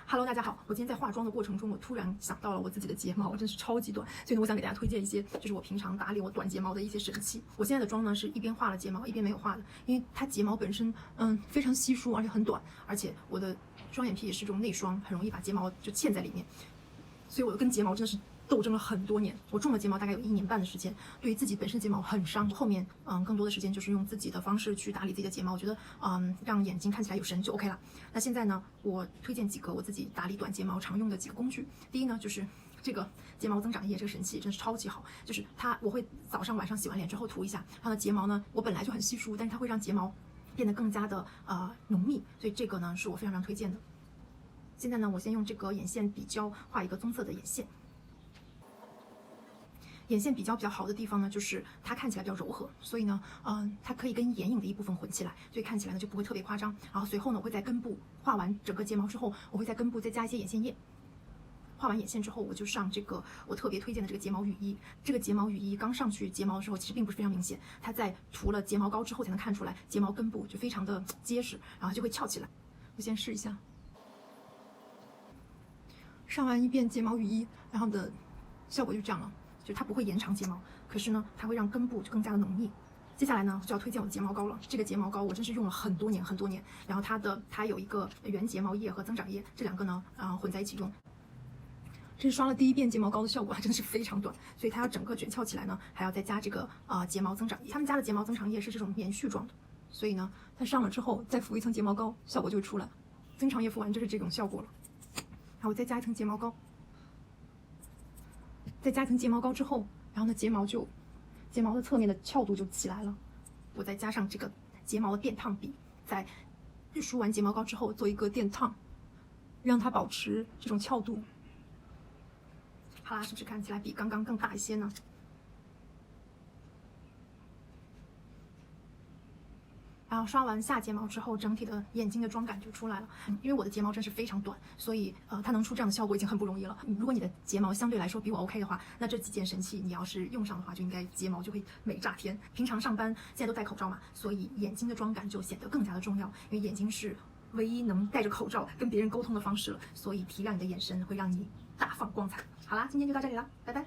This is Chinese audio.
Hello，大家好，我今天在化妆的过程中，我突然想到了我自己的睫毛，真是超级短，所以呢，我想给大家推荐一些，就是我平常打理我短睫毛的一些神器。我现在的妆呢，是一边画了睫毛，一边没有画的，因为它睫毛本身非常稀疏，而且很短，而且我的双眼皮也是这种内双，很容易把睫毛就嵌在里面，所以我跟睫毛真的是斗争了很多年。我种了睫毛大概有1年半的时间，对于自己本身睫毛很伤。后面更多的时间就是用自己的方式去打理自己的睫毛，我觉得让眼睛看起来有神就 OK 了。那现在呢，我推荐几个我自己打理短睫毛常用的几个工具。第一呢，就是这个睫毛增长液，这个神器真是超级好。就是它，我会早上晚上洗完脸之后涂一下，它的睫毛呢，我本来就很稀疏，但是它会让睫毛变得更加的浓密，所以这个呢是我非常推荐的。现在呢，我先用这个眼线笔胶画一个棕色的眼线。眼线比较好的地方呢，就是它看起来比较柔和，所以呢，它可以跟眼影的一部分混起来，所以看起来呢就不会特别夸张。然后随后呢，我会在根部画完整个睫毛之后，我会在根部再加一些眼线液。画完眼线之后，我就上这个我特别推荐的这个睫毛雨衣。这个睫毛雨衣刚上去睫毛的时候，其实并不是非常明显，它在涂了睫毛膏之后才能看出来，睫毛根部就非常的结实，然后就会翘起来。我先试一下。上完一遍睫毛雨衣，然后的效果就这样了。就它不会延长睫毛，可是呢，它会让根部就更加的浓密。接下来呢，就要推荐我的睫毛膏了。这个睫毛膏我真是用了很多年。然后它有一个原睫毛液和增长液，这两个呢，混在一起用。这是刷了第一遍睫毛膏的效果，真的是非常短，所以它要整个卷翘起来呢，还要再加这个睫毛增长液。他们家的睫毛增长液是这种棉絮状的，所以呢，它上了之后再敷一层睫毛膏，效果就会出来。增长液敷完就是这种效果了。然后我再加一层睫毛膏。再加一层睫毛膏之后，然后呢，睫毛的侧面的翘度就起来了。我再加上这个睫毛的电烫笔，在梳完睫毛膏之后做一个电烫，让它保持这种翘度。好啦，是不是看起来比刚刚更大一些呢？然后刷完下睫毛之后，整体的眼睛的妆感就出来了。因为我的睫毛真是非常短，所以它能出这样的效果已经很不容易了。如果你的睫毛相对来说比我 OK 的话，那这几件神器你要是用上的话，就应该睫毛就会美炸天。平常上班现在都戴口罩嘛，所以眼睛的妆感就显得更加的重要，因为眼睛是唯一能戴着口罩跟别人沟通的方式了，所以提亮你的眼神会让你大放光彩。好啦，今天就到这里了，拜拜。